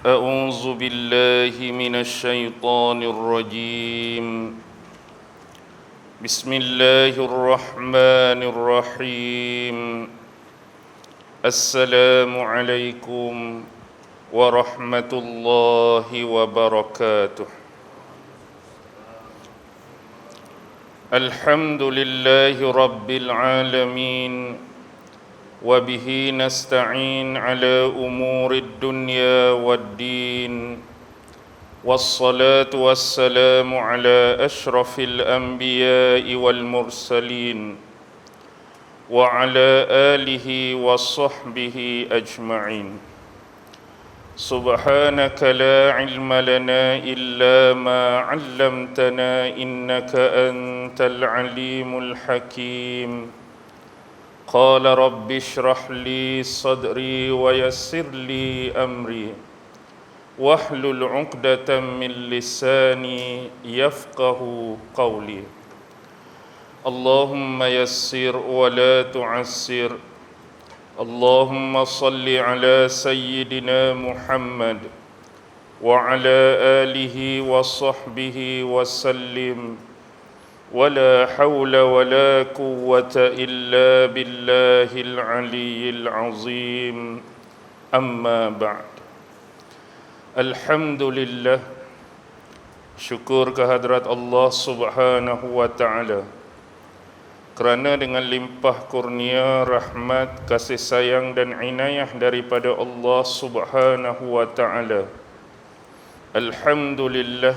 أعوذ بالله من الشيطان الرجيم بسم الله الرحمن الرحيم السلام عليكم ورحمة الله وبركاته الحمد لله رب العالمين وبه نستعين على أمور الدنيا والدين والصلاة والسلام على أشرف الأنبياء والمرسلين وعلى آله وصحبه أجمعين سبحانك لا علم لنا إلا ما علمتنا إنك أنت العليم الحكيم قال رب اشرح لي صدري ويسر لي أمري واحلل عقدة من لساني يفقه قولي اللهم يسر ولا تعسر اللهم صل على سيدنا محمد وعلى آله وصحبه وسلم ولا حول ولا قوة إلا بالله العلي العظيم أما بعد Alhamdulillah, syukur kehadrat Allah Subhanahu wa Ta'ala kerana dengan limpah kurnia, rahmat, kasih sayang dan inayah daripada Allah Subhanahu wa Ta'ala. Alhamdulillah,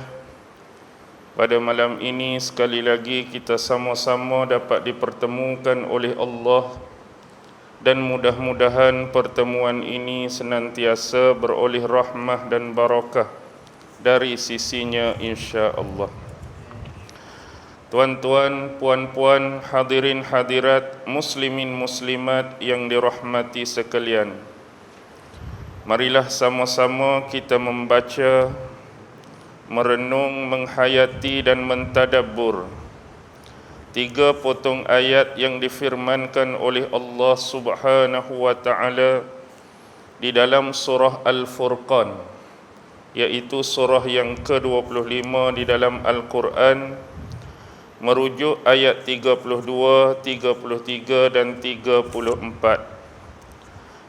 pada malam ini sekali lagi kita sama-sama dapat dipertemukan oleh Allah, dan mudah-mudahan pertemuan ini senantiasa beroleh rahmah dan barakah dari sisinya insya-Allah. Tuan-tuan, puan-puan, hadirin hadirat, muslimin muslimat yang dirahmati sekalian, marilah sama-sama kita membaca, merenung, menghayati dan mentadabbur 3 potong ayat yang difirmankan oleh Allah Subhanahu wa Ta'ala di dalam surah Al-Furqan, yaitu surah yang ke-25 di dalam Al-Quran, merujuk ayat 32, 33 dan 34,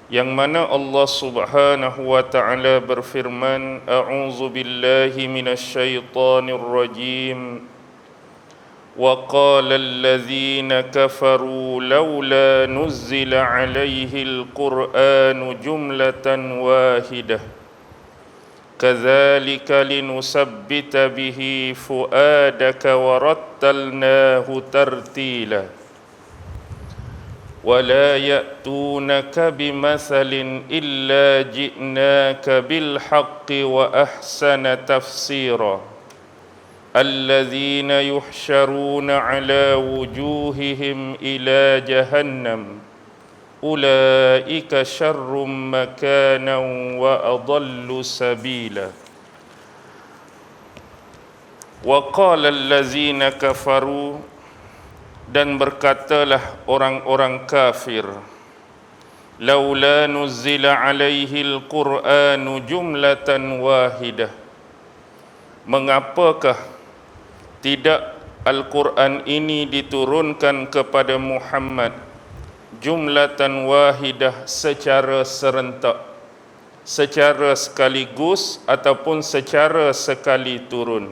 yang mana Allah Subhanahu wa Ta'ala berfirman, A'udzu billahi minasyaitonir rajim. وقال الذين كفروا لولا نزل عليه القرآن جملة واحدة كذلك لنثبت به فؤادك ورتلناه ترتيلا ولا يأتونك بمثل إلا جئناك بالحق وأحسن تفسيرا الذين يحشرون على وجوههم إلى جهنم أولئك شر مكانا وأضل سبيلا وقال الذين كفروا, dan berkatalah orang-orang kafir, laula nuzila alaihil qur'anu jumlatan wahidah, mengapakah tidak Al-Quran ini diturunkan kepada Muhammad jumlatan wahidah, secara serentak, secara sekaligus ataupun secara sekali turun.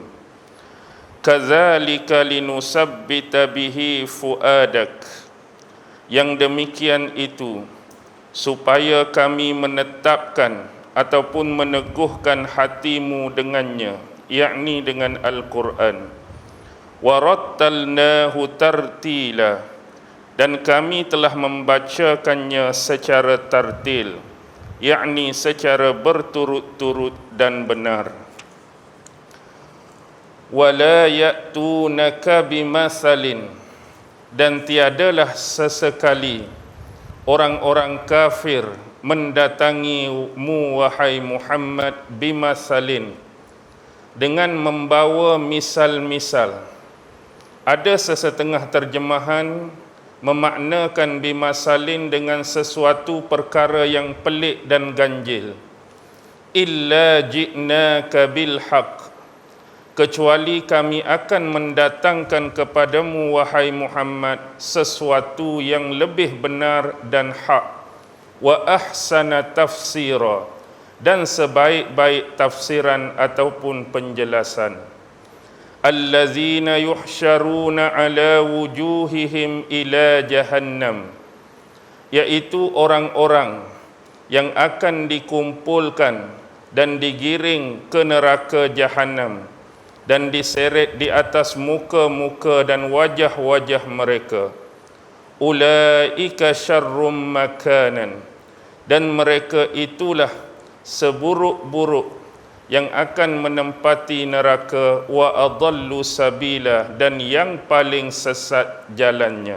Kadzalika linusabbita bihi fuadak, yang demikian itu supaya kami menetapkan ataupun meneguhkan hatimu dengannya, yakni dengan Al-Quran. Warattalnahu tartila, dan kami telah membacakannya secara tartil, yakni secara berturut-turut dan benar. Wala ya'tunaka bimathalin, dan tiadalah sesekali orang-orang kafir mendatangimu wahai Muhammad bimathalin, dengan membawa misal-misal. Ada sesetengah terjemahan memaknakan bimasalin dengan sesuatu perkara yang pelik dan ganjil. illa ji'naka bil haqq, kecuali kami akan mendatangkan kepadamu wahai Muhammad sesuatu yang lebih benar dan hak, wa ahsana tafsira, dan sebaik-baik tafsiran ataupun penjelasan. Allazina yuhsyaruna ala wujuhihim ila jahannam, yaitu orang-orang yang akan dikumpulkan dan digiring ke neraka Jahannam dan diseret di atas muka-muka dan wajah-wajah mereka. Ulaika syarrum makanan, dan mereka itulah seburuk-buruk yang akan menempati neraka, wa adallu sabila, dan yang paling sesat jalannya.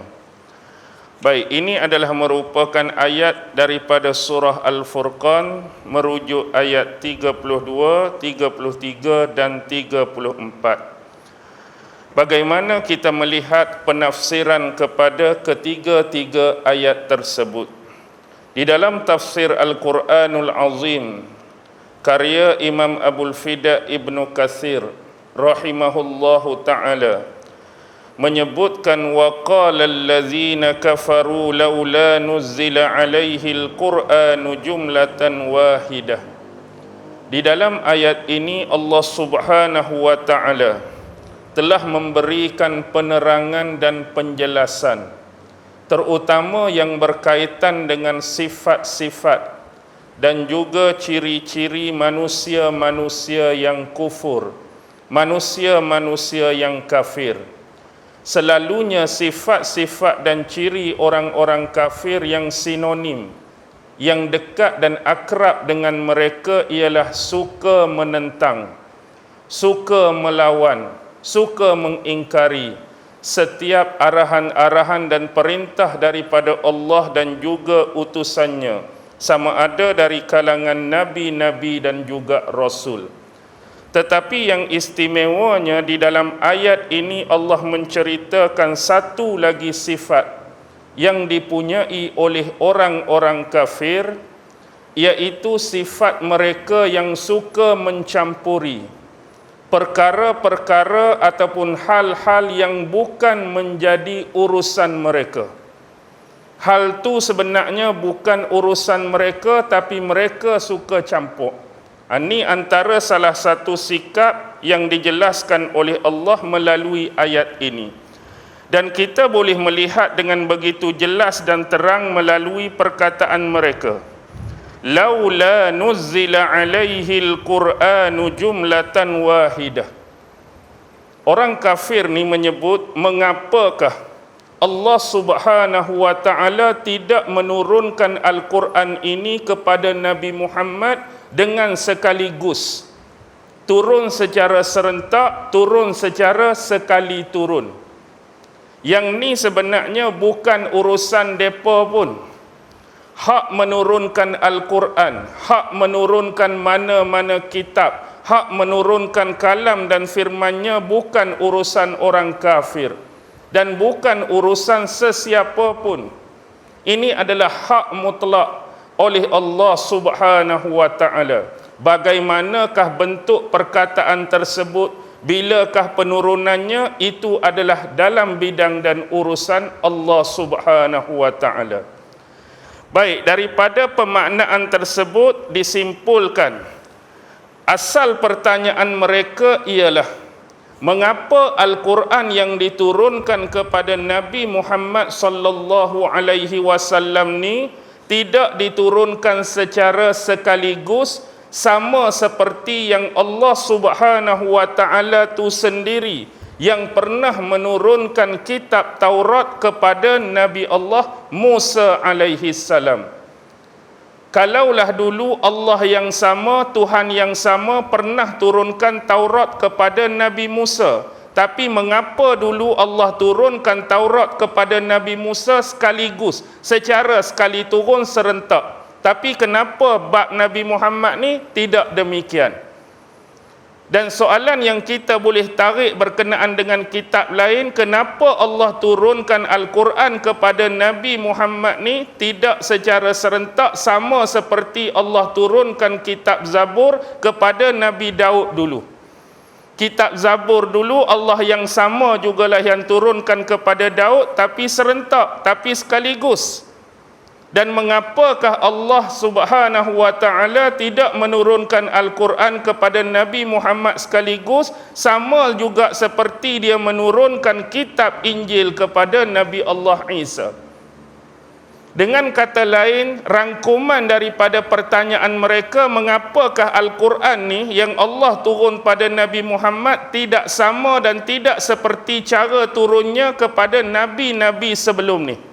Baik, ini adalah merupakan ayat daripada surah Al-Furqan, merujuk ayat 32, 33 dan 34. Bagaimana kita melihat penafsiran kepada ketiga-tiga ayat tersebut? Di dalam tafsir Al-Quranul Azim, karya Imam Abul Fida Ibnu Katsir rahimahullahu ta'ala, menyebutkan waqala allazina kafaru laula nuzzila alaihi alquranu jumlatan wahidah. Di dalam ayat ini Allah Subhanahu wa taala telah memberikan penerangan dan penjelasan, terutama yang berkaitan dengan sifat-sifat dan juga ciri-ciri manusia-manusia yang kufur, manusia-manusia yang kafir. Selalunya sifat-sifat dan ciri orang-orang kafir yang sinonim, yang dekat dan akrab dengan mereka ialah suka menentang, suka melawan, suka mengingkari setiap arahan-arahan dan perintah daripada Allah dan juga utusannya, sama ada dari kalangan nabi-nabi dan juga rasul. Tetapi yang istimewanya di dalam ayat ini Allah menceritakan satu lagi sifat yang dipunyai oleh orang-orang kafir, iaitu sifat mereka yang suka mencampuri perkara-perkara ataupun hal-hal yang bukan menjadi urusan mereka. Hal tu sebenarnya bukan urusan mereka, tapi mereka suka campur. Ini antara salah satu sikap yang dijelaskan oleh Allah melalui ayat ini. Dan kita boleh melihat dengan begitu jelas dan terang melalui perkataan mereka. Laula nuzzila alaihi al-Quranu jumlatan wahidah. Orang kafir ni menyebut, mengapakah Allah Subhanahu wa taala tidak menurunkan Al-Quran ini kepada Nabi Muhammad dengan sekaligus, turun secara serentak, turun secara sekali turun. Yang ni sebenarnya bukan urusan depa pun. Hak menurunkan Al-Quran, hak menurunkan mana-mana kitab, hak menurunkan kalam dan firman-Nya bukan urusan orang kafir dan bukan urusan sesiapa pun. Ini adalah hak mutlak oleh Allah Subhanahu wa taala. Bagaimanakah bentuk perkataan tersebut, bilakah penurunannya, itu adalah dalam bidang dan urusan Allah Subhanahu wa taala. Baik, daripada pemaknaan tersebut disimpulkan asal pertanyaan mereka ialah, mengapa Al-Quran yang diturunkan kepada Nabi Muhammad sallallahu alaihi wasallam ni tidak diturunkan secara sekaligus, sama seperti yang Allah Subhanahu wa taala tu sendiri yang pernah menurunkan kitab Taurat kepada Nabi Allah Musa alaihi salam. Kalaulah dulu Allah yang sama, Tuhan yang sama pernah turunkan Taurat kepada Nabi Musa, tapi mengapa dulu Allah turunkan Taurat kepada Nabi Musa sekaligus, secara sekali turun serentak, tapi kenapa bab Nabi Muhammad ni tidak demikian? Dan soalan yang kita boleh tarik berkenaan dengan kitab lain, kenapa Allah turunkan Al-Quran kepada Nabi Muhammad ni tidak secara serentak sama seperti Allah turunkan kitab Zabur kepada Nabi Daud dulu. Kitab Zabur dulu Allah yang sama jugalah yang turunkan kepada Daud, tapi serentak, tapi sekaligus. Dan mengapakah Allah Subhanahu wa taala tidak menurunkan Al-Quran kepada Nabi Muhammad sekaligus, sama juga seperti dia menurunkan kitab Injil kepada Nabi Allah Isa? Dengan kata lain, rangkuman daripada pertanyaan mereka, mengapakah Al-Quran ni yang Allah turun pada Nabi Muhammad tidak sama dan tidak seperti cara turunnya kepada nabi-nabi sebelum ni?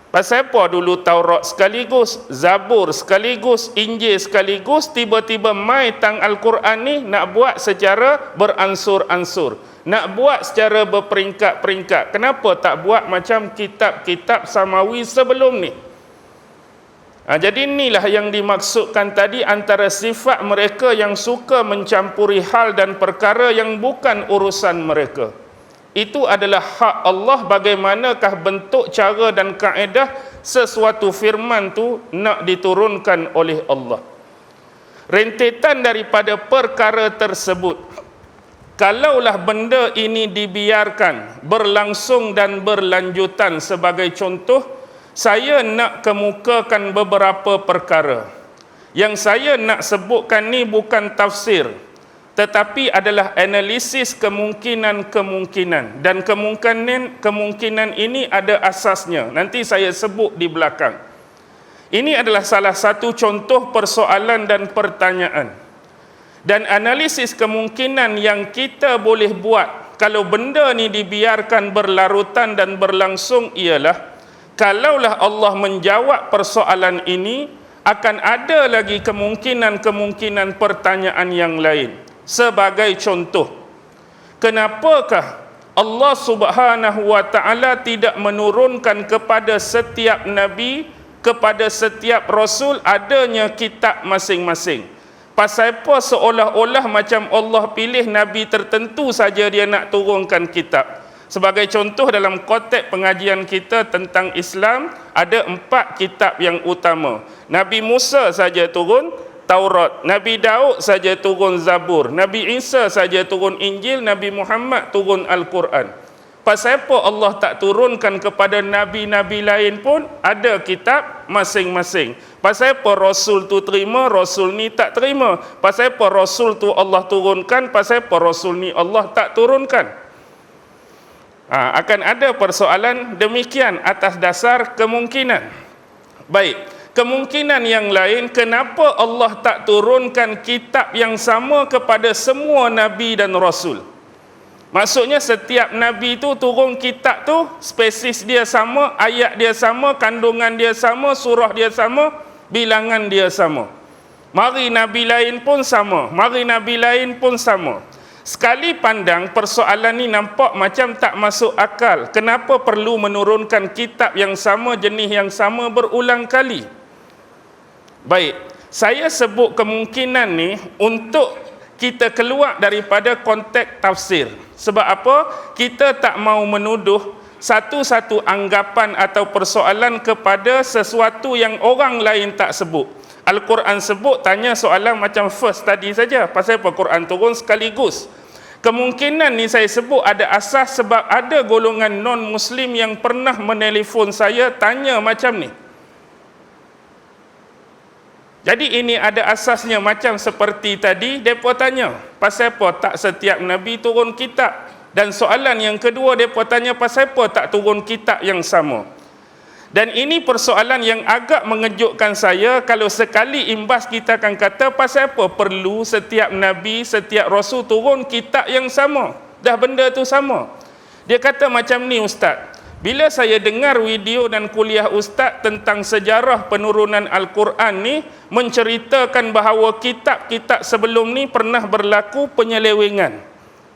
Pasal apa dulu Taurat sekaligus, Zabur sekaligus, Injil sekaligus, tiba-tiba mai tang Al-Quran ni nak buat secara beransur-ansur, nak buat secara berperingkat-peringkat? Kenapa tak buat macam kitab-kitab samawi sebelum ni? Jadi inilah yang dimaksudkan tadi antara sifat mereka yang suka mencampuri hal dan perkara yang bukan urusan mereka. Itu adalah hak Allah, bagaimanakah bentuk, cara dan kaedah sesuatu firman tu nak diturunkan oleh Allah. Rentetan daripada perkara tersebut, kalaulah benda ini dibiarkan berlangsung dan berlanjutan, sebagai contoh, saya nak kemukakan beberapa perkara. Yang saya nak sebutkan ni bukan tafsir, tetapi adalah analisis kemungkinan-kemungkinan, dan kemungkinan ini ada asasnya. Nanti saya sebut di belakang. Ini adalah salah satu contoh persoalan dan pertanyaan. Dan analisis kemungkinan yang kita boleh buat kalau benda ni dibiarkan berlarutan dan berlangsung ialah, kalaulah Allah menjawab persoalan ini, akan ada lagi kemungkinan-kemungkinan pertanyaan yang lain. Sebagai contoh, kenapakah Allah Subhanahu wa taala tidak menurunkan kepada setiap nabi, kepada setiap rasul adanya kitab masing-masing? Pasal apa seolah-olah macam Allah pilih nabi tertentu saja dia nak turunkan kitab? Sebagai contoh, dalam konteks pengajian kita tentang Islam, ada 4 kitab yang utama. Nabi Musa saja turun Taurat, Nabi Daud saja turun Zabur, Nabi Isa saja turun Injil, Nabi Muhammad turun Al-Quran. Pasal apa Allah tak turunkan kepada nabi-nabi lain pun ada kitab masing-masing? Pasal apa Rasul tu terima, Rasul ni tak terima? Pasal apa Rasul tu Allah turunkan, pasal apa Rasul ni Allah tak turunkan? Akan ada persoalan demikian atas dasar kemungkinan. Baik. Kemungkinan yang lain, kenapa Allah tak turunkan kitab yang sama kepada semua nabi dan rasul? Maksudnya setiap nabi tu turun kitab tu, spesies dia sama, ayat dia sama, kandungan dia sama, surah dia sama, bilangan dia sama. Mari nabi lain pun sama, mari nabi lain pun sama. Sekali pandang persoalan ni nampak macam tak masuk akal. Kenapa perlu menurunkan kitab yang sama, jenis yang sama berulang kali? Baik, saya sebut kemungkinan ni untuk kita keluar daripada konteks tafsir. Sebab apa? Kita tak mau menuduh satu-satu anggapan atau persoalan kepada sesuatu yang orang lain tak sebut. Al-Quran sebut, tanya soalan macam first tadi saja. Pasal apa Quran turun sekaligus? Kemungkinan ni saya sebut ada asas sebab ada golongan non-Muslim yang pernah menelefon saya tanya macam ni. Jadi ini ada asasnya macam seperti tadi, mereka tanya, pasal apa tak setiap Nabi turun kitab? Dan soalan yang kedua, mereka tanya, pasal apa tak turun kitab yang sama? Dan ini persoalan yang agak mengejutkan saya. Kalau sekali imbas kita akan kata, pasal apa perlu setiap Nabi, setiap Rasul turun kitab yang sama? Dah benda tu sama. Dia kata macam ni, Ustaz. Bila saya dengar video dan kuliah Ustaz tentang sejarah penurunan Al-Quran ni, menceritakan bahawa kitab-kitab sebelum ni pernah berlaku penyelewengan.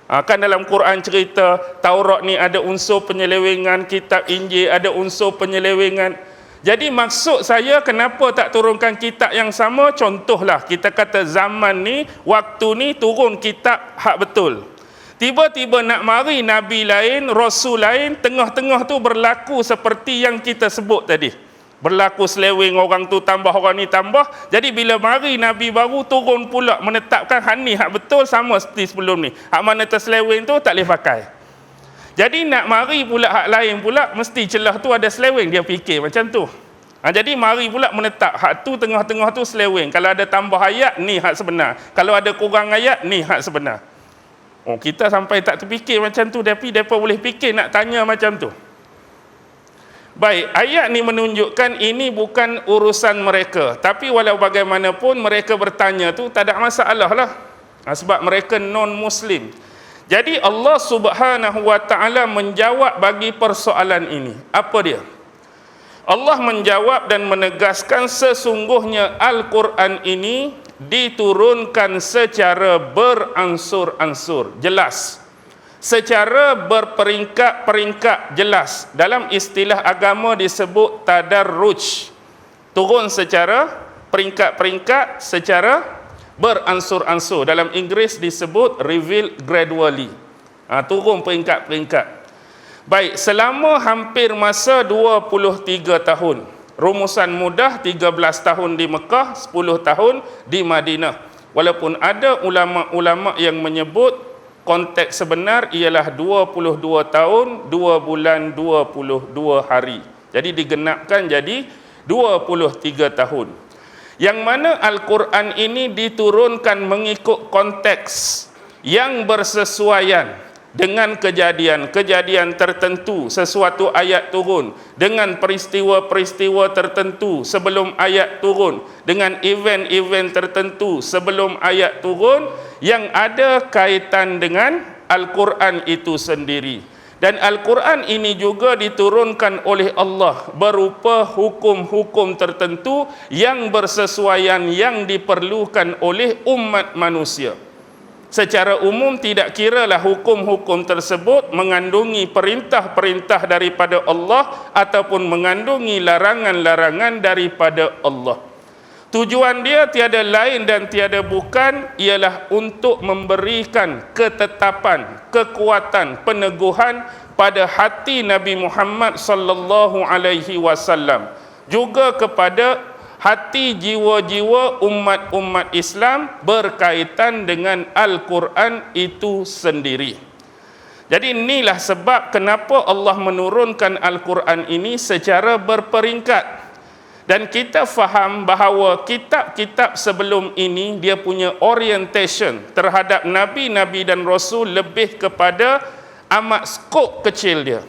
Kan dalam Quran cerita Taurat ni ada unsur penyelewengan, kitab Injil ada unsur penyelewengan. Jadi maksud saya kenapa tak turunkan kitab yang sama? Contohlah kita kata zaman ni, waktu ni turun kitab hak betul. Tiba-tiba nak mari Nabi lain, Rasul lain, tengah-tengah tu berlaku seperti yang kita sebut tadi. Berlaku seleweng, orang tu tambah, orang ni tambah. Jadi bila mari Nabi baru, turun pula menetapkan hak ni hak betul sama seperti sebelum ni. Hak mana terseleweng tu tak boleh pakai. Jadi nak mari pula hak lain pula, mesti celah tu ada seleweng, dia fikir macam tu. Jadi mari pula menetap hak tu tengah-tengah tu seleweng. Kalau ada tambah ayat, ni hak sebenar. Kalau ada kurang ayat, ni hak sebenar. Oh, kita sampai tak terfikir macam tu, tapi mereka boleh fikir nak tanya macam tu. Baik, ayat ni menunjukkan ini bukan urusan mereka. Tapi walau bagaimanapun mereka bertanya tu tak ada masalah lah. Sebab mereka non-Muslim. Jadi Allah Subhanahu wa ta'ala menjawab bagi persoalan ini. Apa dia? Allah menjawab dan menegaskan sesungguhnya Al-Quran ini diturunkan secara beransur-ansur, jelas. Secara berperingkat-peringkat, jelas. Dalam istilah agama disebut tadarruj. Turun secara peringkat-peringkat, secara beransur-ansur. Dalam Inggeris disebut reveal gradually. Turun peringkat-peringkat. Baik, selama hampir masa 23 tahun. Rumusan mudah 13 tahun di Mekah, 10 tahun di Madinah. Walaupun ada ulama-ulama yang menyebut konteks sebenar ialah 22 tahun, 2 bulan, 22 hari. Jadi digenapkan jadi 23 tahun. Yang mana Al-Quran ini diturunkan mengikut konteks yang bersesuaian dengan kejadian-kejadian tertentu. Sesuatu ayat turun dengan peristiwa-peristiwa tertentu sebelum ayat turun, dengan event-event tertentu sebelum ayat turun, yang ada kaitan dengan Al-Quran itu sendiri. Dan Al-Quran ini juga diturunkan oleh Allah berupa hukum-hukum tertentu yang bersesuaian, yang diperlukan oleh umat manusia. Secara umum tidak kiralah hukum-hukum tersebut mengandungi perintah-perintah daripada Allah ataupun mengandungi larangan-larangan daripada Allah. Tujuan dia tiada lain dan tiada bukan ialah untuk memberikan ketetapan, kekuatan, peneguhan pada hati Nabi Muhammad sallallahu alaihi wasallam, juga kepada hati jiwa-jiwa umat-umat Islam berkaitan dengan Al-Quran itu sendiri. Jadi inilah sebab kenapa Allah menurunkan Al-Quran ini secara berperingkat. Dan kita faham bahawa kitab-kitab sebelum ini dia punya orientation terhadap Nabi-Nabi dan Rasul lebih kepada amat skop kecil dia.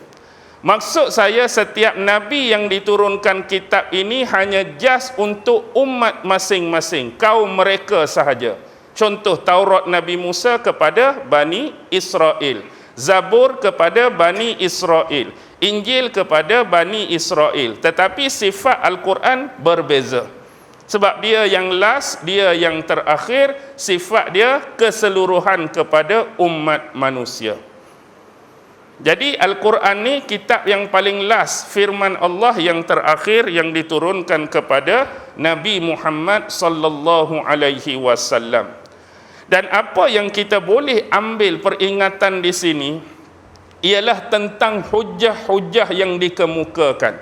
Maksud saya setiap Nabi yang diturunkan kitab ini hanya just untuk umat masing-masing, kaum mereka sahaja. Contoh Taurat Nabi Musa kepada Bani Israel, Zabur kepada Bani Israel, Injil kepada Bani Israel. Tetapi sifat Al-Quran berbeza. Sebab dia yang last, dia yang terakhir, sifat dia keseluruhan kepada umat manusia. Jadi Al-Quran ni kitab yang paling last, firman Allah yang terakhir yang diturunkan kepada Nabi Muhammad sallallahu alaihi wasallam. Dan apa yang kita boleh ambil peringatan di sini ialah tentang hujah-hujah yang dikemukakan.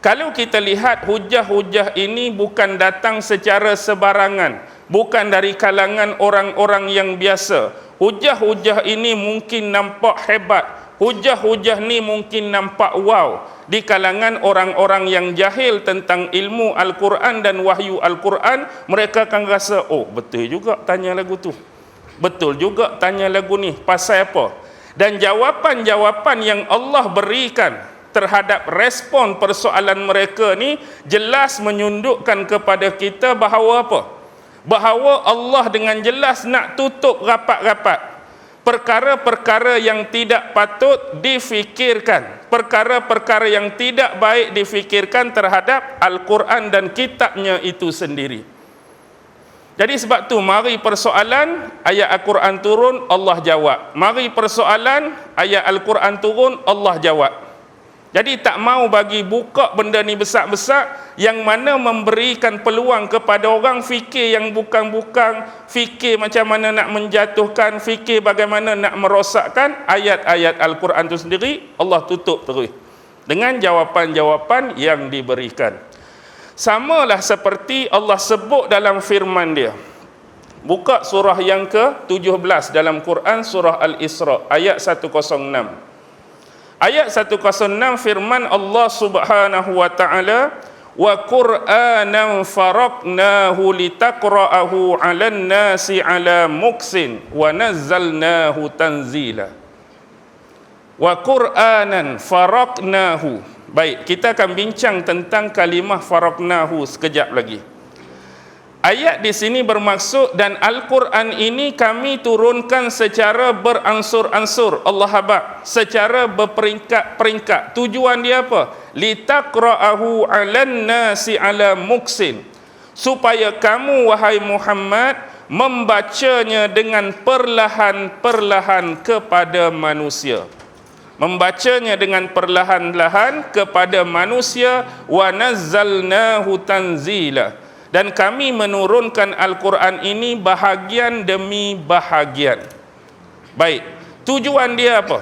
Kalau kita lihat hujah-hujah ini bukan datang secara sebarangan, bukan dari kalangan orang-orang yang biasa. Hujah-hujah ini mungkin nampak hebat, hujah-hujah ni mungkin nampak wow di kalangan orang-orang yang jahil tentang ilmu Al-Quran dan wahyu Al-Quran. Mereka akan rasa, oh betul juga tanya lagu tu, betul juga tanya lagu ni, pasal apa? Dan jawapan-jawapan yang Allah berikan terhadap respon persoalan mereka ni jelas menyundukkan kepada kita bahawa apa? Bahawa Allah dengan jelas nak tutup rapat-rapat perkara-perkara yang tidak patut difikirkan, perkara-perkara yang tidak baik difikirkan terhadap Al-Quran dan kitabnya itu sendiri. Jadi sebab tu mari persoalan ayat Al-Quran turun, Allah jawab. Mari persoalan ayat Al-Quran turun, Allah jawab. Jadi tak mau bagi buka benda ni besar-besar yang mana memberikan peluang kepada orang fikir yang bukan-bukan, fikir macam mana nak menjatuhkan, fikir bagaimana nak merosakkan ayat-ayat Al-Quran itu sendiri. Allah tutup terus dengan jawapan-jawapan yang diberikan. Samalah seperti Allah sebut dalam firman dia. Buka surah yang ke-17 dalam Quran, surah Al-Isra ayat 106. Ayat 106 firman Allah Subhanahu wa taala, wa Qur'anan faraqnahu litaqra'ahu 'alan nasi 'ala muksin wa nazzalnahu tanzila. Wa Qur'anan faraqnahu. Baik, kita akan bincang tentang kalimah faraqnahu sekejap lagi. Ayat di sini bermaksud, dan Al-Quran ini kami turunkan secara beransur-ansur. Allah habaq, secara berperingkat-peringkat. Tujuan dia apa? Litaqra'ahu 'alan nasi 'ala muksin. Supaya kamu, wahai Muhammad, membacanya dengan perlahan-perlahan kepada manusia. Membacanya dengan perlahan-lahan kepada manusia. Wa nazzalnahu tanzila. Dan kami menurunkan Al-Quran ini bahagian demi bahagian. Baik, tujuan dia apa?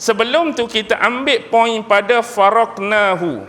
Sebelum tu kita ambil poin pada faraqnahu.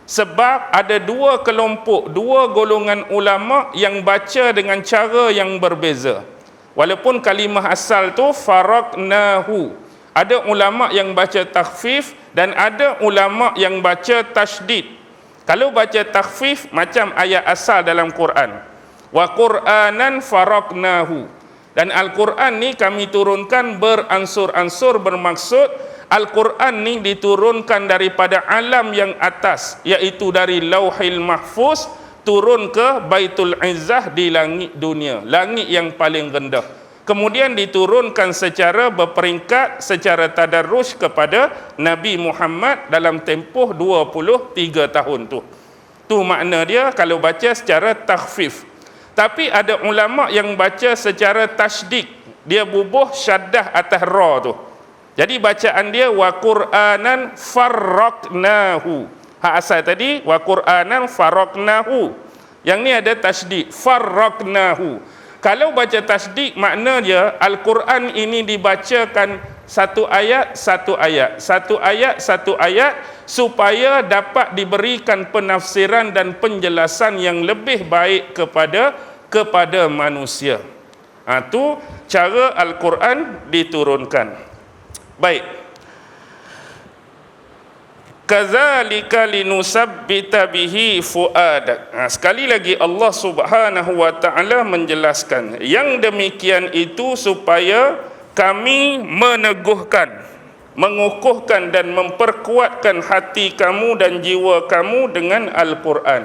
Sebab ada dua kelompok, dua golongan ulama yang baca dengan cara yang berbeza. Walaupun kalimah asal tu faraqnahu. Ada ulama yang baca takhfif dan ada ulama yang baca tasydid. Kalau baca takhfif macam ayat asal dalam Quran, wa Qur'anan faraqnahu. Dan Al-Quran ni kami turunkan beransur-ansur, bermaksud Al-Quran ni diturunkan daripada alam yang atas, iaitu dari Lauhil Mahfuz turun ke Baitul Izzah di langit dunia, langit yang paling rendah. Kemudian diturunkan secara berperingkat, secara tadarruj kepada Nabi Muhammad dalam tempoh 23 tahun tu. Tu makna dia kalau baca secara takhfif. Tapi ada ulama yang baca secara tasydid. Dia bubuh syaddah atas ra tu. Jadi bacaan dia wa Qur'anan farraqnahu. Hak asal tadi wa Qur'anan farraqnahu. Yang ni ada tasydid, farraqnahu. Kalau baca tasydid, makna dia Al-Quran ini dibacakan satu ayat, satu ayat, satu ayat, satu ayat, supaya dapat diberikan penafsiran dan penjelasan yang lebih baik kepada manusia. Itu cara Al-Quran diturunkan. Baik. Kadzalika linusabbita bihi fuadak. Sekali lagi Allah Subhanahu wa taala menjelaskan, yang demikian itu supaya kami meneguhkan, mengukuhkan dan memperkuatkan hati kamu dan jiwa kamu dengan Al-Quran.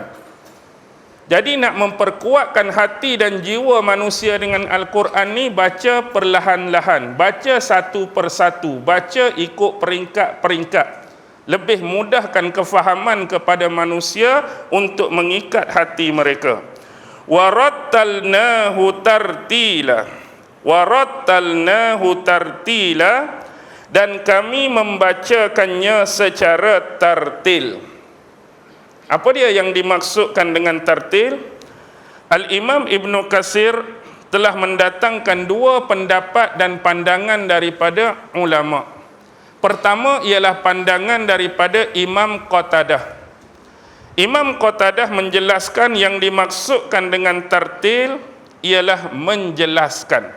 Jadi nak memperkuatkan hati dan jiwa manusia dengan Al-Quran ni, baca perlahan-lahan, baca satu persatu, baca ikut peringkat-peringkat. Lebih mudahkan kefahaman kepada manusia untuk mengikat hati mereka. Warattalnahu tartila. Warattalnahu tartila. Dan kami membacakannya secara tartil. Apa dia yang dimaksudkan dengan tartil? Al-Imam Ibn Katsir telah mendatangkan dua pendapat dan pandangan daripada ulama'. Pertama ialah pandangan daripada Imam Qatadah. Imam Qatadah menjelaskan yang dimaksudkan dengan tartil ialah menjelaskan,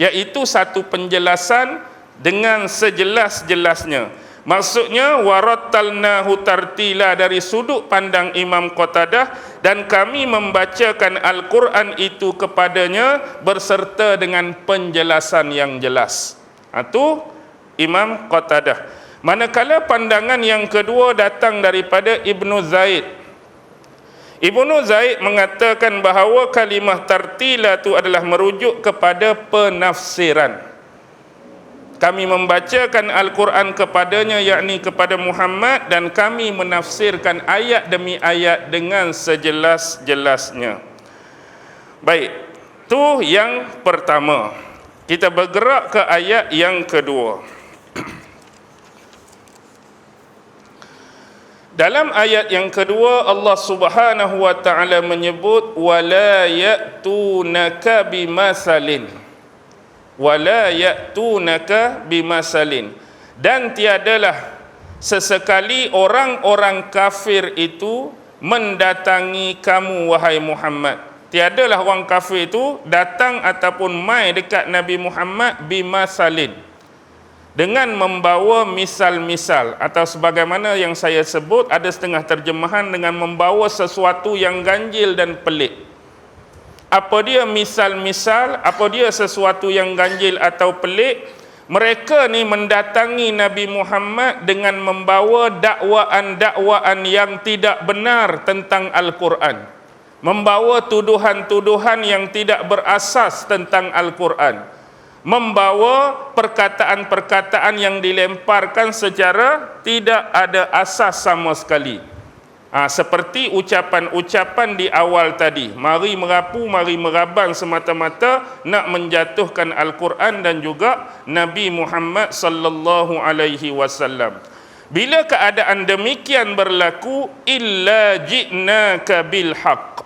iaitu satu penjelasan dengan sejelas-jelasnya. Maksudnya warattalnahu tartila dari sudut pandang Imam Qatadah, dan kami membacakan Al-Quran itu kepadanya berserta dengan penjelasan yang jelas. Itu Imam Qatadah. Manakala pandangan yang kedua datang daripada Ibnu Zaid. Ibnu Zaid mengatakan bahawa kalimah tartila itu adalah merujuk kepada penafsiran. Kami membacakan Al-Quran kepadanya, yakni kepada Muhammad, dan kami menafsirkan ayat demi ayat dengan sejelas-jelasnya. Baik, itu yang pertama. Kita bergerak ke ayat yang kedua. Dalam ayat yang kedua Allah Subhanahu wa taala menyebut wala ya'tunaka bimasalin. Wala ya'tunaka bimasalin. Dan tiadalah sesekali orang-orang kafir itu mendatangi kamu wahai Muhammad. Tiadalah orang kafir itu datang ataupun mai dekat Nabi Muhammad bimasalin, dengan membawa misal-misal, atau sebagaimana yang saya sebut, ada setengah terjemahan dengan membawa sesuatu yang ganjil dan pelik. Apa dia misal-misal, apa dia sesuatu yang ganjil atau pelik? Mereka ni mendatangi Nabi Muhammad dengan membawa dakwaan-dakwaan yang tidak benar tentang Al-Quran, membawa tuduhan-tuduhan yang tidak berasas tentang Al-Quran, membawa perkataan-perkataan yang dilemparkan secara tidak ada asas sama sekali. Seperti ucapan-ucapan di awal tadi, mari merapu, mari merabang semata-mata nak menjatuhkan Al-Quran dan juga Nabi Muhammad sallallahu alaihi wasallam. Bila keadaan demikian berlaku, illa ji'naka bil haqq,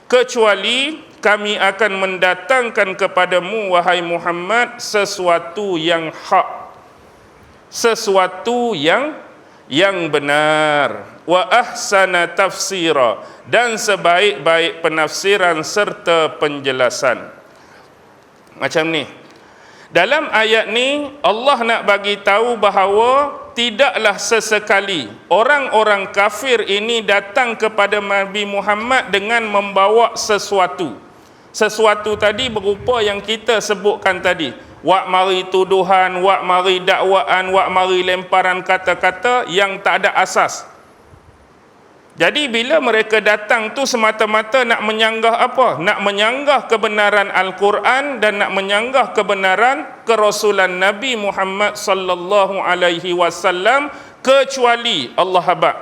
kecuali kami akan mendatangkan kepadamu wahai Muhammad sesuatu yang hak, sesuatu yang benar, wa ahsana tafsira, dan sebaik-baik penafsiran serta penjelasan. Macam ni. Dalam ayat ni Allah nak bagi tahu bahawa tidaklah sesekali orang-orang kafir ini datang kepada Nabi Muhammad dengan membawa sesuatu. Sesuatu tadi berupa yang kita sebutkan tadi. Wak mari tuduhan, wak mari dakwaan, wak mari lemparan kata-kata yang tak ada asas. Jadi bila mereka datang tu semata-mata nak menyanggah apa? Nak menyanggah kebenaran Al-Quran dan nak menyanggah kebenaran kerasulan Nabi Muhammad sallallahu alaihi wasallam, kecuali Allah habaq,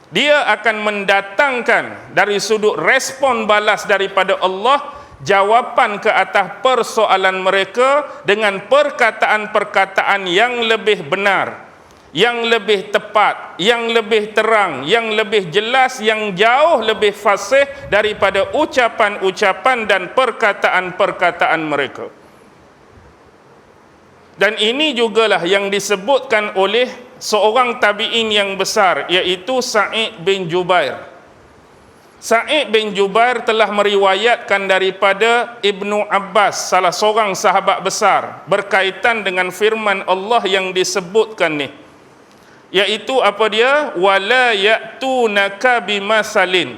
dia akan mendatangkan dari sudut respon balas daripada Allah jawapan ke atas persoalan mereka dengan perkataan-perkataan yang lebih benar, yang lebih tepat, yang lebih terang, yang lebih jelas, yang jauh lebih fasih daripada ucapan-ucapan dan perkataan-perkataan mereka. Dan ini jugalah yang disebutkan oleh seorang tabi'in yang besar, iaitu Sa'id bin Jubair. Sa'id bin Jubair telah meriwayatkan daripada Ibnu Abbas, salah seorang sahabat besar, berkaitan dengan firman Allah yang disebutkan ni, iaitu apa dia? Wala ya'tunaka bimasalin.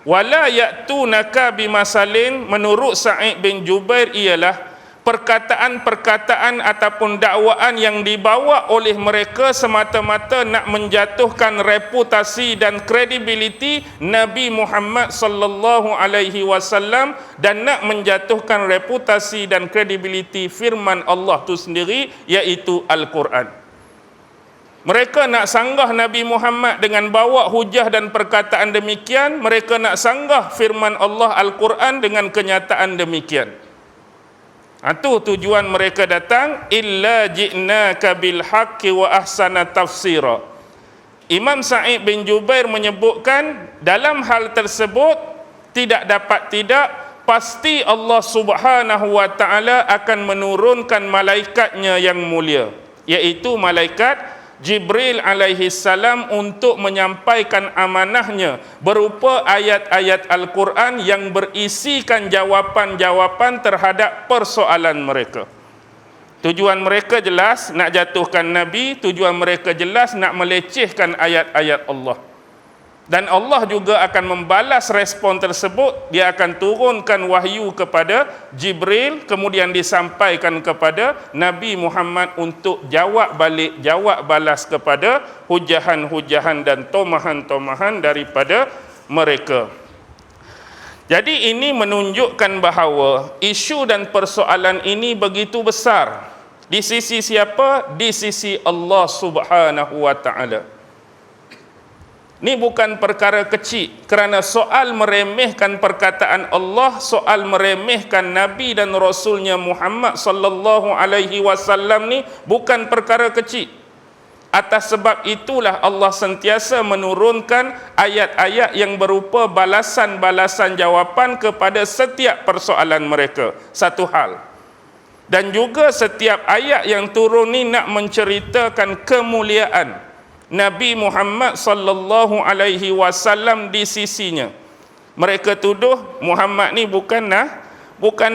Wala ya'tunaka bimasalin menurut Sa'id bin Jubair ialah perkataan-perkataan ataupun dakwaan yang dibawa oleh mereka semata-mata nak menjatuhkan reputasi dan kredibiliti Nabi Muhammad sallallahu alaihi wasallam dan nak menjatuhkan reputasi dan kredibiliti firman Allah tu sendiri, iaitu Al-Quran. Mereka nak sanggah Nabi Muhammad dengan bawa hujah dan perkataan demikian, mereka nak sanggah firman Allah Al-Quran dengan kenyataan demikian. Itu tujuan mereka datang, illa ji'naka bil haqqi wa ahsana tafsira. Imam Sa'id bin Jubair menyebutkan dalam hal tersebut tidak dapat tidak, pasti Allah Subhanahu wa taala akan menurunkan malaikatnya yang mulia, iaitu malaikat Jibril alaihi salam, untuk menyampaikan amanahnya berupa ayat-ayat Al-Quran yang berisikan jawapan-jawapan terhadap persoalan mereka. Tujuan mereka jelas nak jatuhkan Nabi, tujuan mereka jelas nak melecehkan ayat-ayat Allah. Dan Allah juga akan membalas respon tersebut. Dia akan turunkan wahyu kepada Jibril, kemudian disampaikan kepada Nabi Muhammad untuk jawab balik, jawab balas kepada hujahan-hujahan dan tomahan-tomahan daripada mereka. Jadi ini menunjukkan bahawa isu dan persoalan ini begitu besar. Di sisi siapa? Di sisi Allah Subhanahu wa taala. Ini bukan perkara kecil, kerana soal meremehkan perkataan Allah, soal meremehkan Nabi dan Rasulnya Muhammad sallallahu alaihi wasallam ni bukan perkara kecil. Atas sebab itulah Allah sentiasa menurunkan ayat-ayat yang berupa balasan-balasan jawapan kepada setiap persoalan mereka. Satu hal. Dan juga setiap ayat yang turun ni nak menceritakan kemuliaan Nabi Muhammad sallallahu alaihi wasallam di sisinya. Mereka tuduh Muhammad ni bukan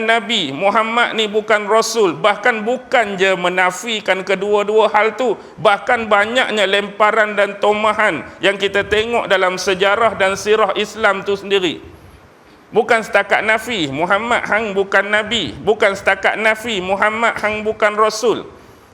Nabi, Muhammad ni bukan Rasul. Bahkan bukan je menafikan kedua-dua hal tu, bahkan banyaknya lemparan dan tomahan yang kita tengok dalam sejarah dan sirah Islam tu sendiri. Bukan setakat nafi Muhammad hang bukan Nabi, bukan setakat nafi Muhammad hang bukan Rasul,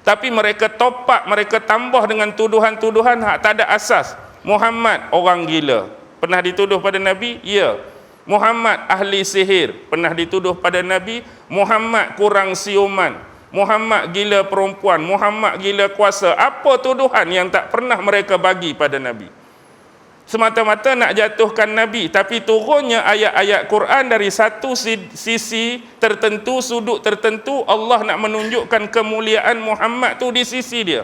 tapi mereka topak, mereka tambah dengan tuduhan-tuduhan hak tak ada asas. Muhammad orang gila, pernah dituduh pada Nabi? Ya. Muhammad ahli sihir, pernah dituduh pada Nabi. Muhammad kurang siuman, Muhammad gila perempuan, Muhammad gila kuasa. Apa tuduhan yang tak pernah mereka bagi pada Nabi? Semata-mata nak jatuhkan Nabi. Tapi turunnya ayat-ayat Quran dari satu sisi tertentu, sudut tertentu, Allah nak menunjukkan kemuliaan Muhammad tu di sisi dia.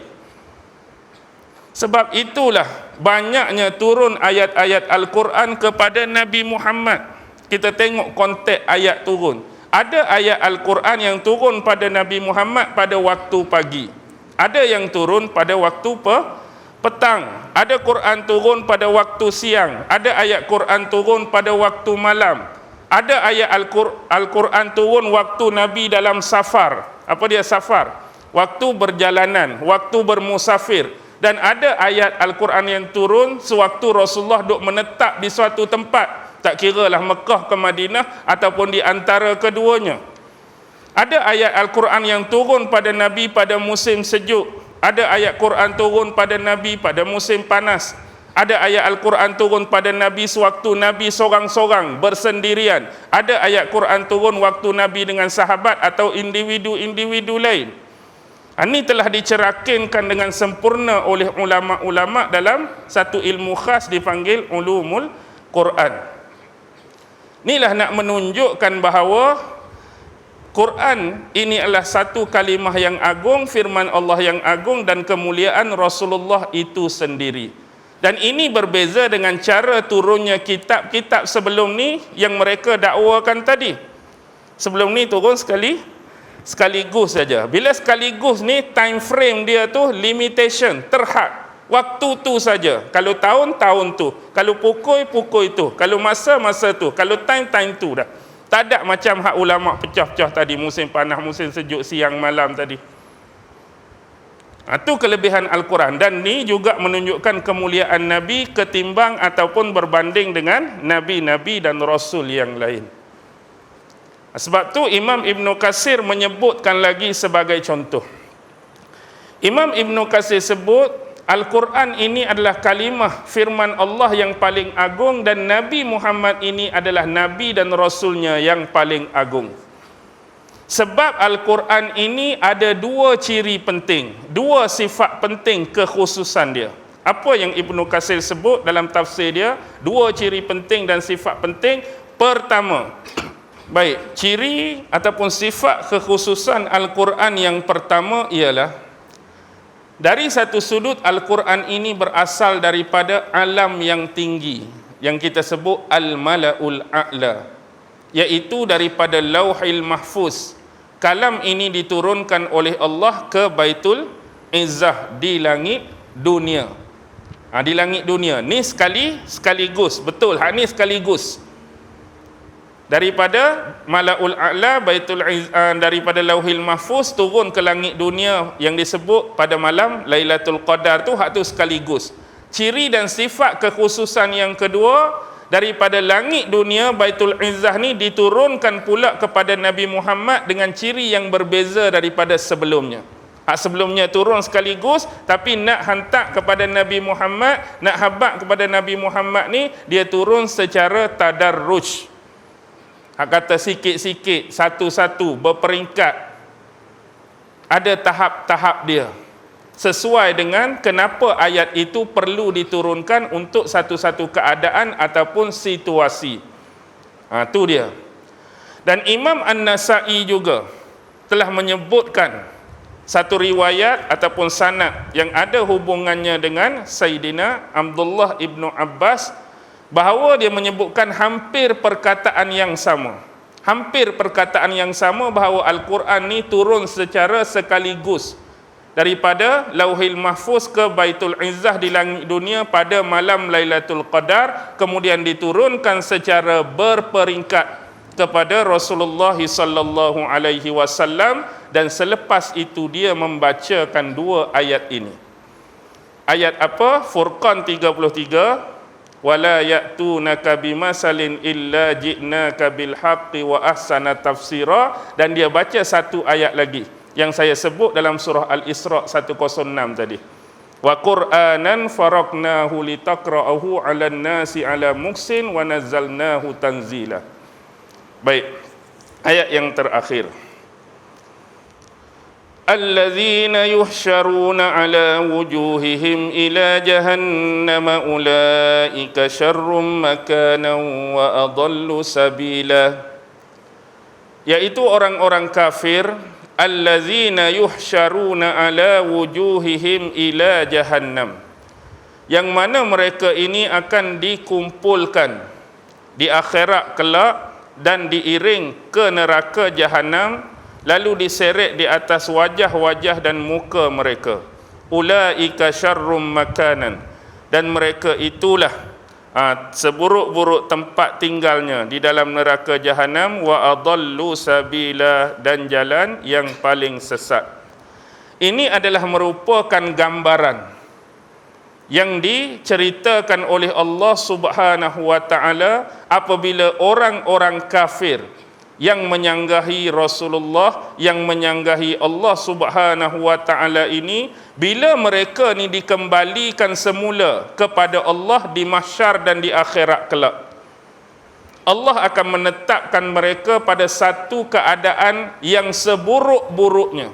Sebab itulah banyaknya turun ayat-ayat Al-Quran kepada Nabi Muhammad. Kita tengok konteks ayat turun. Ada ayat Al-Quran yang turun pada Nabi Muhammad pada waktu pagi. Ada yang turun pada waktu petang. Ada Quran turun pada waktu siang. Ada ayat Quran turun pada waktu malam. Ada ayat Al-Quran turun waktu Nabi dalam safar. Apa dia safar? Waktu berjalanan, waktu bermusafir. Dan ada ayat Al-Quran yang turun sewaktu Rasulullah duduk menetap di suatu tempat, tak kiralah Mekah ke Madinah ataupun di antara keduanya. Ada ayat Al-Quran yang turun pada Nabi pada musim sejuk. Ada ayat Quran turun pada Nabi pada musim panas. Ada ayat Al-Quran turun pada Nabi sewaktu Nabi sorang-sorang bersendirian. Ada ayat Quran turun waktu Nabi dengan sahabat atau individu-individu lain. Ini telah dicerakinkan dengan sempurna oleh ulama-ulama dalam satu ilmu khas dipanggil ulumul Quran. Inilah nak menunjukkan bahawa Quran ini adalah satu kalimah yang agung, firman Allah yang agung, dan kemuliaan Rasulullah itu sendiri. Dan ini berbeza dengan cara turunnya kitab-kitab sebelum ni yang mereka dakwakan tadi. Sebelum ni turun sekaligus saja. Bila sekaligus ni time frame dia tu limitation, terhad. Waktu tu saja. Kalau tahun tu, kalau pukul tu, kalau masa tu, kalau time tu dah. Tak ada macam hak ulama pecah-pecah tadi, musim panas, musim sejuk, siang, malam tadi. Itu kelebihan Al-Quran. Dan ni juga menunjukkan kemuliaan Nabi ketimbang ataupun berbanding dengan Nabi-Nabi dan Rasul yang lain. Sebab tu Imam Ibn Katsir menyebutkan lagi sebagai contoh. Imam Ibn Katsir sebut Al-Quran ini adalah kalimah firman Allah yang paling agung, dan Nabi Muhammad ini adalah Nabi dan Rasulnya yang paling agung. Sebab Al-Quran ini ada dua ciri penting, dua sifat penting kekhususan dia. Apa yang Ibn Katsir sebut dalam tafsir dia? Dua ciri penting dan sifat penting. Pertama, baik, ciri ataupun sifat kekhususan Al-Quran yang pertama ialah dari satu sudut Al-Quran ini berasal daripada alam yang tinggi yang kita sebut Al-Mala'ul A'la, iaitu daripada Lauhil Mahfuz. Kalam ini diturunkan oleh Allah ke Baitul Izzah di langit dunia. Di langit dunia. Ni sekaligus, betul. Hak ni sekaligus. Daripada Mala'ul A'la, Baitul daripada Lauhil Mahfuz turun ke langit dunia yang disebut pada malam Lailatul Qadar tu, hak tu sekaligus. Ciri dan sifat kekhususan yang kedua, daripada langit dunia Baitul Izzah ni diturunkan pula kepada Nabi Muhammad dengan ciri yang berbeza daripada sebelumnya. Hak sebelumnya turun sekaligus, tapi nak hantar kepada Nabi Muhammad, nak habaq kepada Nabi Muhammad ni, dia turun secara tadarruj. Kata sikit-sikit, satu-satu, berperingkat. Ada tahap-tahap dia. Sesuai dengan kenapa ayat itu perlu diturunkan untuk satu-satu keadaan ataupun situasi. Itu dia. Dan Imam An-Nasa'i juga telah menyebutkan satu riwayat ataupun sanad yang ada hubungannya dengan Sayyidina Abdullah ibnu Abbas, bahawa dia menyebutkan hampir perkataan yang sama. Hampir perkataan yang sama, bahawa Al-Quran ni turun secara sekaligus daripada Lauhil Mahfuz ke Baitul Izzah di langit dunia pada malam Lailatul Qadar, kemudian diturunkan secara berperingkat kepada Rasulullah sallallahu alaihi wasallam, dan selepas itu dia membacakan dua ayat ini. Ayat apa? Furqan 33, wala ya'tunaka bimasalin illa ji'naka bil haqqi wa ahsana tafsira, dan dia baca satu ayat lagi yang saya sebut dalam surah Al-Isra 106 tadi. Wa Qur'anan faraqnahu litaqra'ahu 'alan nasi 'ala muksin wa nazzalnahu tanzila. Baik, ayat yang terakhir. Alladzina yuhsyaruna ala wujuhihim ila jahannam ulaika syarrum makanan wa adallu sabila. Yaitu orang-orang kafir, alladzina yuhsyaruna ala wujuhihim ila jahannam, yang mana mereka ini akan dikumpulkan di akhirat kelak dan diiring ke neraka jahanam, lalu diseret di atas wajah-wajah dan muka mereka. Ulaika syarrum makanan, dan mereka itulah seburuk-buruk tempat tinggalnya di dalam neraka jahanam, wa adallu sabila, dan jalan yang paling sesat. Ini adalah merupakan gambaran yang diceritakan oleh Allah Subhanahu wa taala apabila orang-orang kafir yang menyanggahi Rasulullah, yang menyanggahi Allah Subhanahu wa taala ini, bila mereka ni dikembalikan semula kepada Allah di mahsyar dan di akhirat kelak, Allah akan menetapkan mereka pada satu keadaan yang seburuk-buruknya,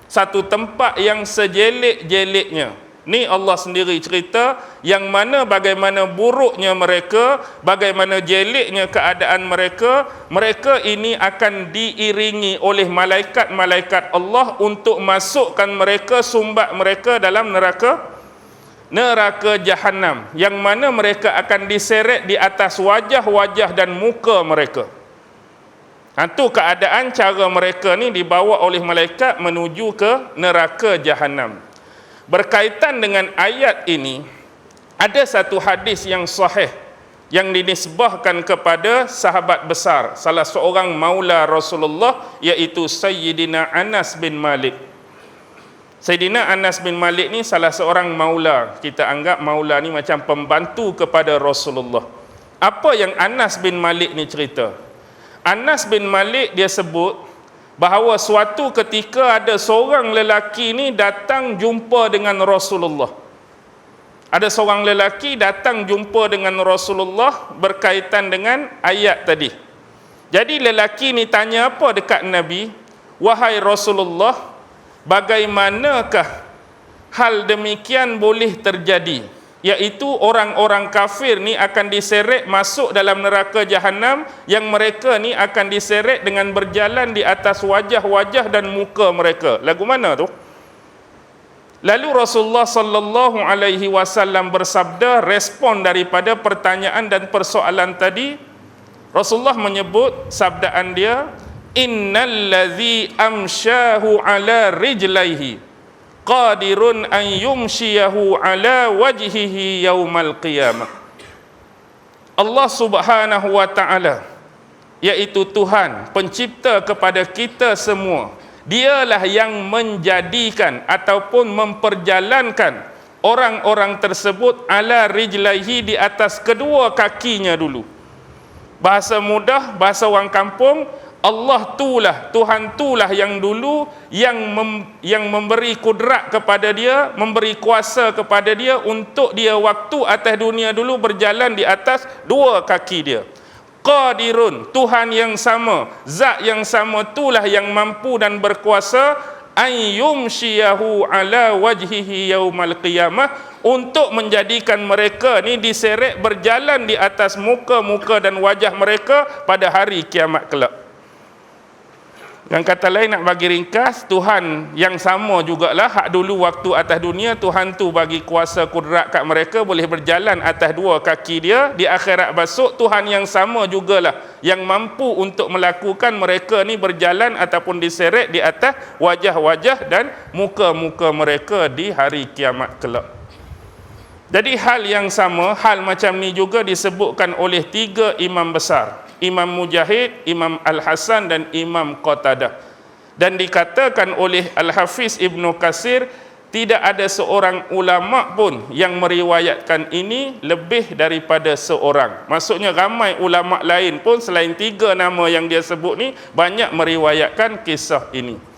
satu tempat yang sejelek-jeleknya. Ni Allah sendiri cerita yang mana bagaimana buruknya mereka, bagaimana jeleknya keadaan mereka. Mereka ini akan diiringi oleh malaikat-malaikat Allah untuk masukkan mereka, sumbat mereka dalam neraka jahanam, yang mana mereka akan diseret di atas wajah-wajah dan muka mereka. Itu keadaan cara mereka ni dibawa oleh malaikat menuju ke neraka jahanam. Berkaitan dengan ayat ini, ada satu hadis yang sahih yang dinisbahkan kepada sahabat besar, salah seorang maula Rasulullah, iaitu Sayyidina Anas bin Malik. Sayyidina Anas bin Malik ni salah seorang maula. Kita anggap maula ni macam pembantu kepada Rasulullah. Apa yang Anas bin Malik ni cerita? Anas bin Malik dia sebut bahawa suatu ketika ada seorang lelaki ni datang jumpa dengan Rasulullah. Ada seorang lelaki datang jumpa dengan Rasulullah berkaitan dengan ayat tadi. Jadi lelaki ni tanya apa dekat Nabi? Wahai Rasulullah, bagaimanakah hal demikian boleh terjadi? Iaitu orang-orang kafir ni akan diseret masuk dalam neraka jahanam, yang mereka ni akan diseret dengan berjalan di atas wajah-wajah dan muka mereka. Lagu mana tu? Lalu Rasulullah sallallahu alaihi wasallam bersabda, respon daripada pertanyaan dan persoalan tadi. Rasulullah menyebut sabdaan dia, innallazi amsyahu ala rijlaihi qadirun an yumshiyahu ala wajhihi yaumal qiyamah. Allah Subhanahu wa taala, yaitu Tuhan pencipta kepada kita semua, dialah yang menjadikan ataupun memperjalankan orang-orang tersebut ala rijlaihi, di atas kedua kakinya dulu. Bahasa mudah, bahasa orang kampung, Allah tulah, Tuhan tulah yang dulu yang memberi kudrat kepada dia, memberi kuasa kepada dia untuk dia waktu atas dunia dulu berjalan di atas dua kaki dia. Qadirun, Tuhan yang sama, zat yang sama tulah yang mampu dan berkuasa an yumshiyahu ala wajhihi yaumal qiyamah, untuk menjadikan mereka ni diseret berjalan di atas muka-muka dan wajah mereka pada hari kiamat kelak. Dengan kata lain, nak bagi ringkas, Tuhan yang sama jugalah hak dulu waktu atas dunia, Tuhan tu bagi kuasa kudrat kat mereka boleh berjalan atas dua kaki dia. Di akhirat besok, Tuhan yang sama jugalah yang mampu untuk melakukan mereka ni berjalan ataupun diseret di atas wajah-wajah dan muka-muka mereka di hari kiamat kelak. Jadi hal yang sama, hal macam ni juga disebutkan oleh tiga imam besar, Imam Mujahid, Imam Al-Hasan dan Imam Qatadah. Dan dikatakan oleh Al-Hafiz Ibnu Katsir, tidak ada seorang ulama pun yang meriwayatkan ini lebih daripada seorang. Maksudnya ramai ulama lain pun selain tiga nama yang dia sebut ni banyak meriwayatkan kisah ini.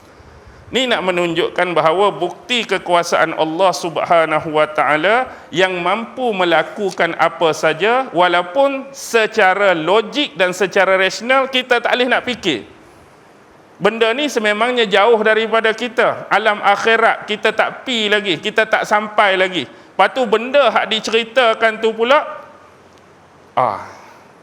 Ni nak menunjukkan bahawa bukti kekuasaan Allah Subhanahu wa taala yang mampu melakukan apa saja, walaupun secara logik dan secara rasional kita tak boleh nak fikir. Benda ni sememangnya jauh daripada kita. Alam akhirat kita tak pi lagi, kita tak sampai lagi. Lepas tu benda hak diceritakan tu pula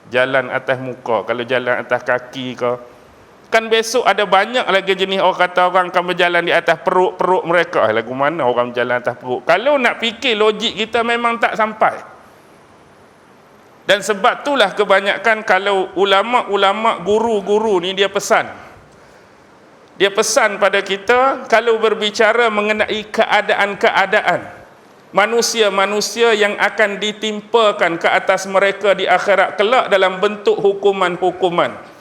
jalan atas muka, kalau jalan atas kaki ke. Kan besok ada banyak lagi jenis orang kata orang akan berjalan di atas perut-perut mereka. Lagu mana orang berjalan atas perut? Kalau nak fikir logik kita memang tak sampai. Dan sebab itulah kebanyakan kalau ulama-ulama, guru-guru ni dia pesan. Dia pesan pada kita kalau berbicara mengenai keadaan-keadaan manusia-manusia yang akan ditimpakan ke atas mereka di akhirat kelak dalam bentuk hukuman-hukuman.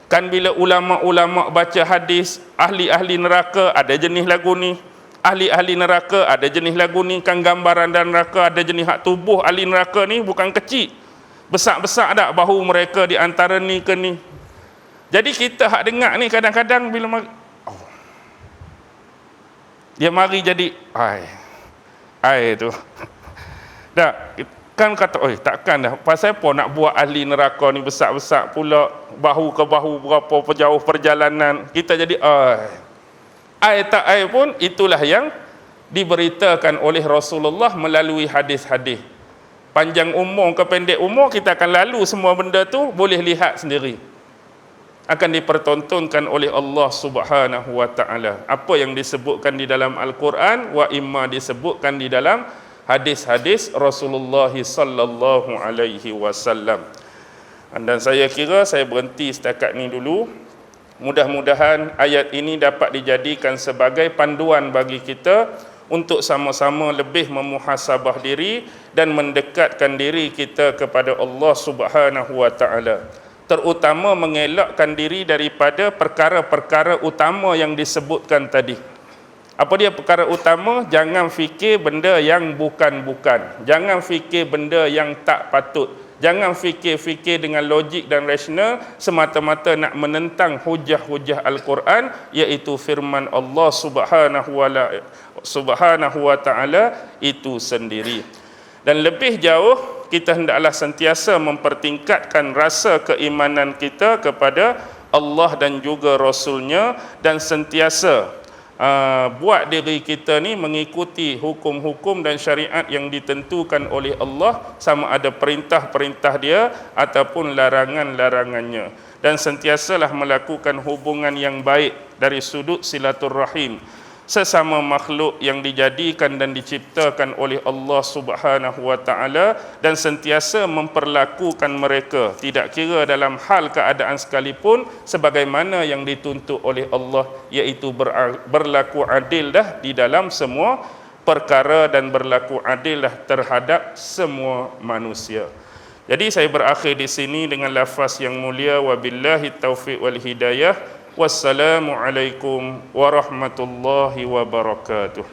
Kan bila ulama-ulama baca hadis, ahli-ahli neraka ada jenis lagu ni, ahli-ahli neraka ada jenis lagu ni, kan gambaran dan neraka ada jenis hak tubuh ahli neraka ni bukan kecil, besar-besar dak bahu mereka di antara ni ke ni. Jadi kita hak dengar ni kadang-kadang bila dia mari jadi ai tu dak kan kata, takkan dah, pasal apa nak buat ahli neraka ni besar-besar pula, bahu ke bahu berapa jauh perjalanan, kita jadi tak pun itulah yang diberitakan oleh Rasulullah melalui hadis-hadis. Panjang umur ke pendek umur kita akan lalu semua benda tu, boleh lihat sendiri. Akan dipertontonkan oleh Allah Subhanahu wa taala. Apa yang disebutkan di dalam Al-Quran, wa imma disebutkan di dalam hadis-hadis Rasulullah sallallahu alaihi wasallam. Dan saya kira saya berhenti setakat ni dulu. Mudah-mudahan ayat ini dapat dijadikan sebagai panduan bagi kita untuk sama-sama lebih memuhasabah diri dan mendekatkan diri kita kepada Allah Subhanahu wa taala. Terutama mengelakkan diri daripada perkara-perkara utama yang disebutkan tadi. Apa dia perkara utama? Jangan fikir benda yang bukan-bukan. Jangan fikir benda yang tak patut. Jangan fikir-fikir dengan logik dan rasional semata-mata nak menentang hujah-hujah Al-Quran, iaitu firman Allah Subhanahu wa taala itu sendiri. Dan lebih jauh, kita hendaklah sentiasa mempertingkatkan rasa keimanan kita kepada Allah dan juga Rasul-Nya, dan sentiasa buat diri kita ni mengikuti hukum-hukum dan syariat yang ditentukan oleh Allah, sama ada perintah-perintah dia ataupun larangan-larangannya, dan sentiasalah melakukan hubungan yang baik dari sudut silaturrahim sesama makhluk yang dijadikan dan diciptakan oleh Allah Subhanahu wa taala, dan sentiasa memperlakukan mereka tidak kira dalam hal keadaan sekalipun sebagaimana yang dituntut oleh Allah, iaitu berlaku adil dah di dalam semua perkara dan berlaku adil dah terhadap semua manusia. Jadi saya berakhir di sini dengan lafaz yang mulia, wabillahi taufiq wal hidayah. Wassalamualaikum warahmatullahi wabarakatuh.